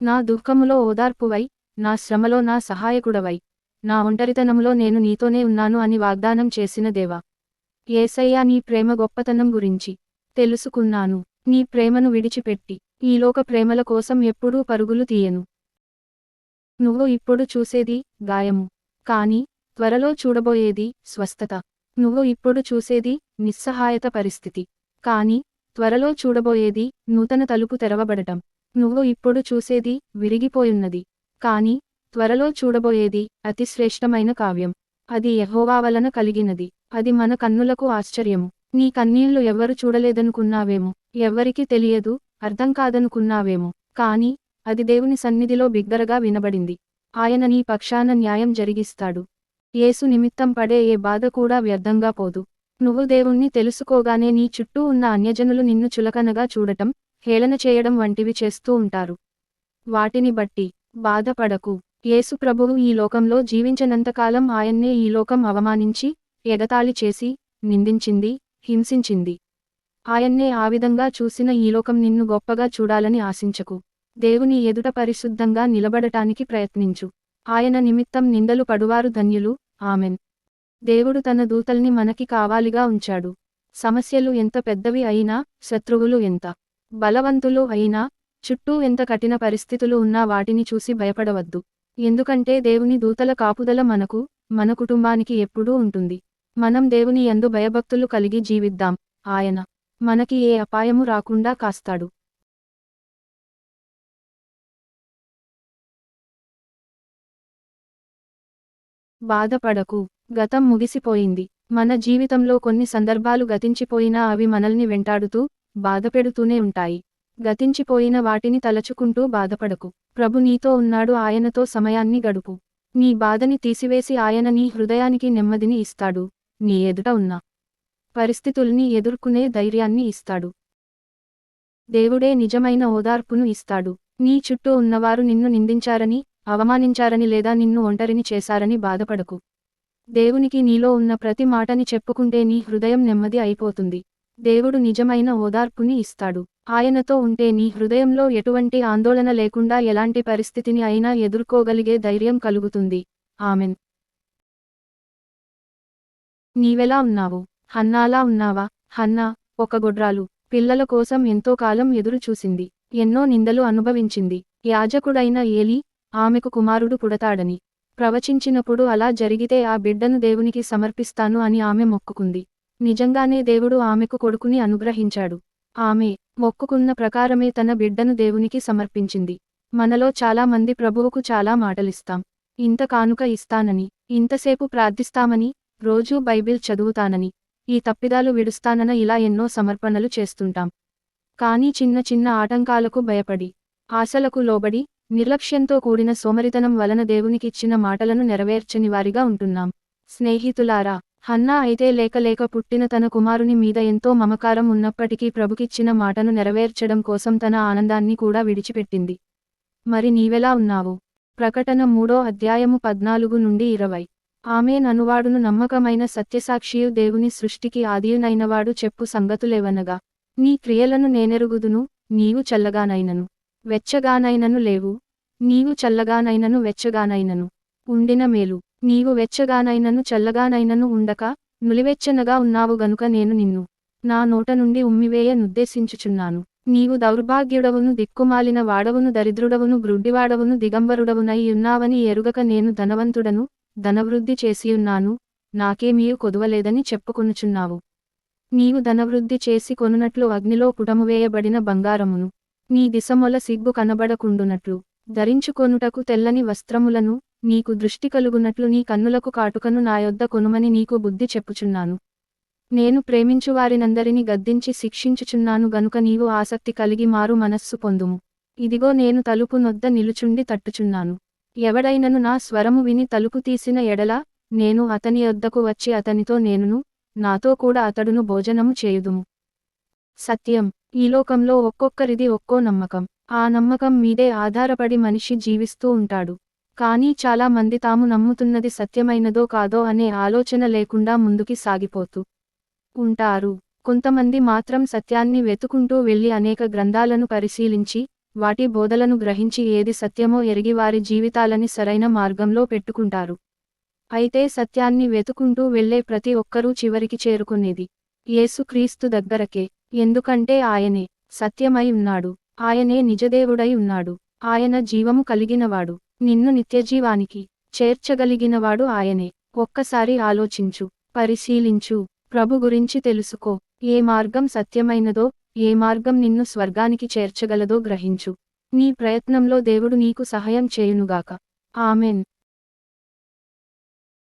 నా దుఃఖములో ఓదార్పువై, నా శ్రమలో నా సహాయకుడవై, నా ఒంటరితనంలో నేను నీతోనే ఉన్నాను అని వాగ్దానం చేసిన దేవా, యేసయ్యా, నీ ప్రేమ గొప్పతనం గురించి తెలుసుకున్నాను. నీ ప్రేమను విడిచిపెట్టి ఈ లోక ప్రేమల కోసం ఎప్పుడూ పరుగులు తీయను. నువ్వు ఇప్పుడు చూసేది గాయము, కానీ త్వరలో చూడబోయేది స్వస్థత. నువ్వు ఇప్పుడు చూసేది నిస్సహాయత పరిస్థితి, కానీ త్వరలో చూడబోయేది నూతన తలుపు తెరవబడటం. నువ్వు ఇప్పుడు చూసేది విరిగిపోయున్నది, కానీ త్వరలో చూడబోయేది అతి శ్రేష్టమైన కావ్యం. అది యెహోవా వలన కలిగినది, అది మన కన్నులకు ఆశ్చర్యము. నీ కన్నీళ్లు ఎవ్వరు చూడలేదనుకున్నావేమో, ఎవ్వరికి తెలియదు, అర్థం కాదనుకున్నావేమో, కానీ అది దేవుని సన్నిధిలో బిగ్గరగా వినబడింది. ఆయన నీ పక్షాన న్యాయం జరిగిస్తాడు. యేసు నిమిత్తం పడే ఏ బాధ కూడా వ్యర్థంగా పోదు. నువ్వు దేవుణ్ణి తెలుసుకోగానే నీ చుట్టూ ఉన్న అన్యజనులు నిన్ను చులకనగా చూడటం, హేళన చేయడం వంటివి చేస్తూ ఉంటారు. వాటిని బట్టి బాధపడకు. యేసు ప్రభువు ఈ లోకంలో జీవించనంతకాలం ఆయన్నే ఈ లోకం అవమానించి, ఎగతాళి చేసి, నిందించింది, హింసించింది. ఆయన్నే ఆ విధంగా చూసిన ఈ లోకం నిన్ను గొప్పగా చూడాలని ఆశించకు. దేవుని ఎదుట పరిశుద్ధంగా నిలబడటానికి ప్రయత్నించు. ఆయన నిమిత్తం నిందలు పడువారు ధన్యులు. ఆమెన్. దేవుడు తన దూతల్ని మనకి కావాలిగా ఉంచాడు. సమస్యలు ఎంత పెద్దవి అయినా, శత్రువులు ఎంత బలవంతులు అయినా, చుట్టూ ఎంత కఠిన పరిస్థితులు ఉన్నా వాటిని చూసి భయపడవద్దు. ఎందుకంటే దేవుని దూతల కాపుదల మనకు, మన కుటుంబానికి ఎప్పుడూ ఉంటుంది. మనం దేవుని యందు భయభక్తులు కలిగి జీవిద్దాం. ఆయన మనకి ఏ అపాయము రాకుండా కాస్తాడు. బాధపడకు. గతం ముగిసిపోయింది. మన జీవితంలో కొన్ని సందర్భాలు గతించిపోయినా అవి మనల్ని వెంటాడుతూ, బాధపెడుతూనే ఉంటాయి. గతించిపోయిన వాటిని తలచుకుంటూ బాధపడకు. ప్రభు నీతో ఉన్నాడు. ఆయనతో సమయాన్ని గడుపు. నీ బాధని తీసివేసి ఆయన నీ హృదయానికి నెమ్మదిని ఇస్తాడు. నీ ఎదుట ఉన్న పరిస్థితుల్ని ఎదుర్కొనే ధైర్యాన్ని ఇస్తాడు. దేవుడే నిజమైన ఓదార్పును ఇస్తాడు. నీ చుట్టూ ఉన్నవారు నిన్ను నిందించారని, అవమానించారని లేదా నిన్ను ఒంటరిని చేశారని బాధపడకు. దేవునికి నీలో ఉన్న ప్రతి మాటని చెప్పుకుంటే నీ హృదయం నెమ్మది అయిపోతుంది. దేవుడు నిజమైన ఓదార్పుని ఇస్తాడు. ఆయనతో ఉంటే నీ హృదయంలో ఎటువంటి ఆందోళన లేకుండా ఎలాంటి పరిస్థితిని అయినా ఎదుర్కోగలిగే ధైర్యం కలుగుతుంది. ఆమెన్. నీవెలా ఉన్నావు? హన్నాలా ఉన్నావా? హన్నా ఒక గొడ్రాలు. పిల్లల కోసం ఎంతో కాలం ఎదురు చూసింది. ఎన్నో నిందలు అనుభవించింది. యాజకుడైన ఏలీ ఆమెకు కుమారుడు పుడతాడని ప్రవచించినప్పుడు అలా జరిగితే ఆ బిడ్డను దేవునికి సమర్పిస్తాను అని ఆమె మొక్కుకుంది. నిజంగానే దేవుడు ఆమెకు కొడుకుని అనుగ్రహించాడు. ఆమె మొక్కుకున్న ప్రకారమే తన బిడ్డను దేవునికి సమర్పించింది. మనలో చాలా మంది ప్రభువుకు చాలా మాటలిస్తాం. ఇంత కానుక ఇస్తానని, ఇంతసేపు ప్రార్థిస్తామని, రోజూ బైబిల్ చదువుతానని, ఈ తప్పిదాలు విడుస్తానన ఇలా ఎన్నో సమర్పణలు చేస్తుంటాం. కానీ చిన్న చిన్న ఆటంకాలకు భయపడి, ఆశలకు లోబడి, నిర్లక్ష్యంతో కూడిన సోమరితనం వలన దేవునికిచ్చిన మాటలను నెరవేర్చని వారిగా ఉంటున్నాం. స్నేహితులారా, హన్నా అయితే లేక పుట్టిన తన కుమారుని మీద ఎంతో మమకారం ఉన్నప్పటికీ ప్రభుకిచ్చిన మాటను నెరవేర్చడం కోసం తన ఆనందాన్ని కూడా విడిచిపెట్టింది. మరి నీవెలా ఉన్నావు? ప్రకటన 3వ అధ్యాయము 14 నుండి 20. ఆమేన్. అనువాడును నమ్మకమైన సత్యసాక్షియు దేవుని సృష్టికి ఆదియునైనవాడు చెప్పు సంగతులేవనగా, నీ క్రియలను నేనెరుగుదును. నీవు చల్లగానైనను వెచ్చగానైనను లేవు. నీవు చల్లగానైనను వెచ్చగానైనను ఉండిన మేలు. నీవు వెచ్చగానైనను చల్లగానైనను ఉండక నులివెచ్చనగా ఉన్నావు గనుక నేను నిన్ను నా నోట నుండి ఉమ్మివేయ నుద్దేశించుచున్నాను. నీవు దౌర్భాగ్యుడవును, దిక్కుమాలిన వాడవును, దరిద్రుడవును, గ్రుడ్డివాడవును, దిగంబరుడవునై ఉన్నావని ఎరుగక నేను ధనవంతుడను, ధనవృద్ధి చేసియున్నాను, నాకేమీయు కొదువలేదని చెప్పుకొనుచున్నావు. నీవు ధనవృద్ధి చేసి కొనునట్లు అగ్నిలో పుటమువేయబడిన బంగారమును, నీ దిశమొల సిగ్గు కనబడకుండునట్లు ధరించుకొనుటకు తెల్లని వస్త్రములను, నీకు దృష్టి కలుగునట్లు నీ కన్నులకు కాటుకను నా యొద్ద కొనుమని నీకు బుద్ధి చెప్పుచున్నాను. నేను ప్రేమించువారినందరిని గద్దించి శిక్షించుచున్నాను గనుక నీవు ఆసక్తి కలిగి మారు మనస్సు పొందుము. ఇదిగో నేను తలుపు నొద్ద నిలుచుండి తట్టుచున్నాను. ఎవడైనను నా స్వరము విని తలుపు తీసిన ఎడల, నేను అతని యొద్దకు వచ్చి అతనితో నేనును, నాతో కూడా అతడును భోజనము చేయుదుము. సత్యం. ఈ లోకంలో ఒక్కొక్కరిది ఒక్కో నమ్మకం. ఆ నమ్మకం మీదే ఆధారపడి మనిషి జీవిస్తూ ఉంటాడు. కానీ చాలా మంది తాము నమ్ముతున్నది సత్యమైనదో కాదో అనే ఆలోచన లేకుండా ముందుకి సాగిపోతూ ఉంటారు. కొంతమంది మాత్రం సత్యాన్ని వెతుకుంటూ వెళ్లి అనేక గ్రంథాలను పరిశీలించి, వాటి బోధలను గ్రహించి ఏది సత్యమో ఎరిగి వారి జీవితాలని సరైన మార్గంలో పెట్టుకుంటారు. అయితే సత్యాన్ని వెతుకుంటూ వెళ్ళే ప్రతి ఒక్కరూ చివరికి చేరుకునేది యేసుక్రీస్తు దగ్గరకే. ఎందుకంటే ఆయనే సత్యమై ఉన్నాడు, ఆయనే నిజదేవుడై ఉన్నాడు, ఆయన జీవము కలిగినవాడు, నిన్ను నిత్యజీవానికి చేర్చగలిగినవాడు ఆయనే. ఒక్కసారి ఆలోచించు, పరిశీలించు, ప్రభు గురించి తెలుసుకో. ఏ మార్గం సత్యమైనదో, ఏ మార్గం నిన్ను స్వర్గానికి చేర్చగలదో గ్రహించు. నీ ప్రయత్నంలో దేవుడు నీకు సహాయం చేయునుగాక. ఆమెన్.